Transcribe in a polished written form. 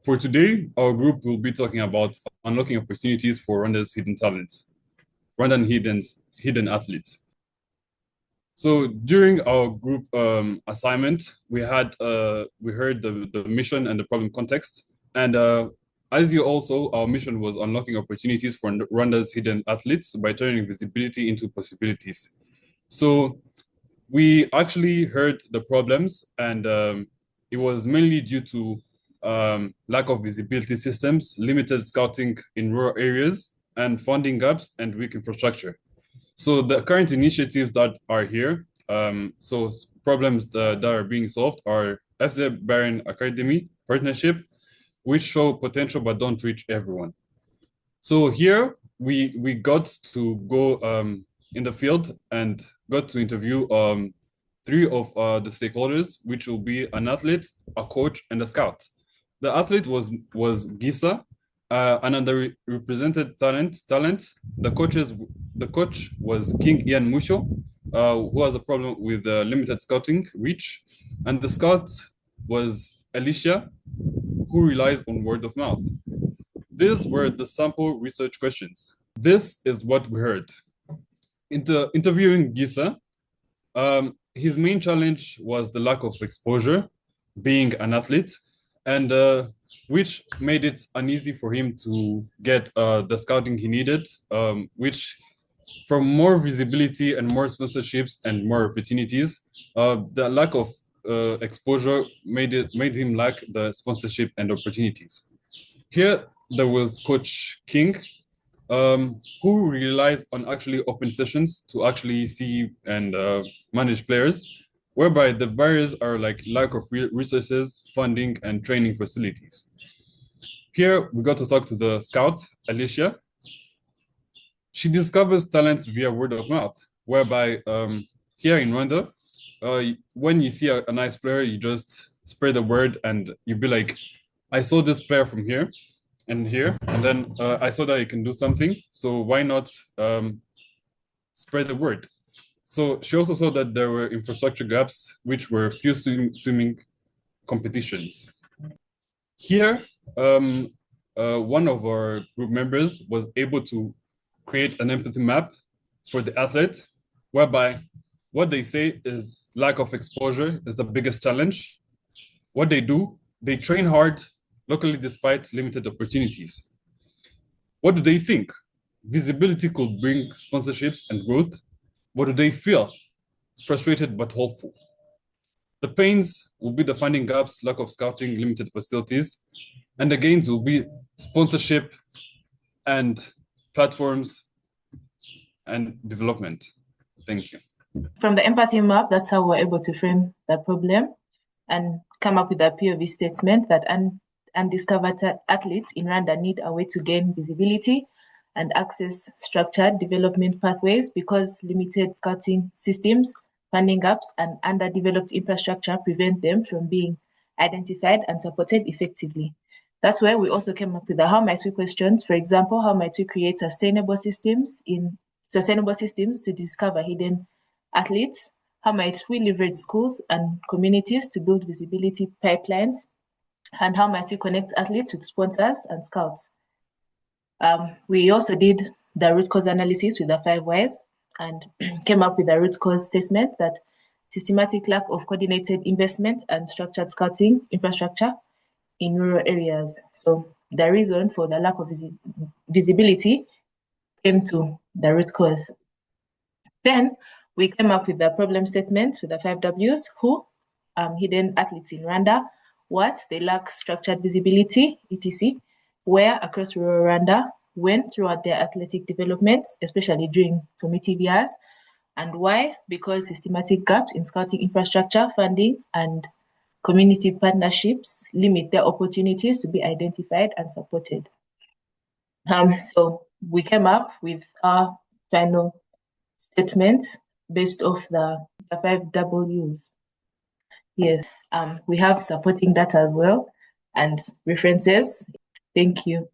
For today, our group will be talking about unlocking opportunities for Rwanda's hidden talents, Rwandan hidden athletes. So during our group assignment, we heard the mission and the problem context, and as you also, our mission was unlocking opportunities for Rwanda's hidden athletes by turning visibility into possibilities. So we actually heard the problems, and it was mainly due to lack of visibility systems, limited scouting in rural areas, and funding gaps and weak infrastructure. So the current initiatives that are here, problems that are being solved are FC Baron Academy partnership, which show potential but don't reach everyone. So here we got to go in the field and got to interview three of the stakeholders, which will be an athlete, a coach, and a scout. The athlete was Gisa, an underrepresented talent. The coach was King Ian Musho, who has a problem with limited scouting reach, and the scout was Alicia, who relies on word of mouth. These were the sample research questions. This is what we heard. Interviewing Gisa, his main challenge was the lack of exposure, being an athlete, and which made it uneasy for him to get the scouting he needed, which from more visibility and more sponsorships and more opportunities, the lack of exposure made him lack the sponsorship and opportunities. Here, there was Coach King, who relies on actually open sessions to actually see and manage players, whereby the barriers are like lack of resources, funding, and training facilities. Here, we got to talk to the scout, Alicia. She discovers talents via word of mouth, whereby here in Rwanda, when you see a nice player, you just spread the word and you be like, I saw this player from here and here, and then I saw that he can do something, so why not spread the word? So she also saw that there were infrastructure gaps, which were few swimming competitions. Here, one of our group members was able to create an empathy map for the athlete, whereby what they say is lack of exposure is the biggest challenge. What they do, they train hard locally despite limited opportunities. What do they think? Visibility could bring sponsorships and growth. What do they feel? Frustrated but hopeful. The pains will be the funding gaps, lack of scouting, limited facilities, and the gains will be sponsorship and platforms and development. Thank you. From the empathy map, that's how we're able to frame the problem and come up with a POV statement that undiscovered athletes in Rwanda need a way to gain visibility and access structured development pathways because limited scouting systems, funding gaps, and underdeveloped infrastructure prevent them from being identified and supported effectively. That's where we also came up with the how might we questions. For example, how might we create sustainable systems to discover hidden athletes? How might we leverage schools and communities to build visibility pipelines? And how might we connect athletes with sponsors and scouts? We also did the root cause analysis with the 5 whys and came up with a root cause statement that systematic lack of coordinated investment and structured scouting infrastructure in rural areas. So the reason for the lack of visibility came to the root cause. Then we came up with the problem statement with the 5 Ws: who, hidden athletes in Rwanda; what, they lack structured visibility, etc., where across rural Rwanda, when throughout their athletic development, especially during formative years, and why, because systematic gaps in scouting infrastructure, funding, and community partnerships limit their opportunities to be identified and supported. So we came up with our final statement based off the 5 Ws. Yes, we have supporting data as well and references. Thank you.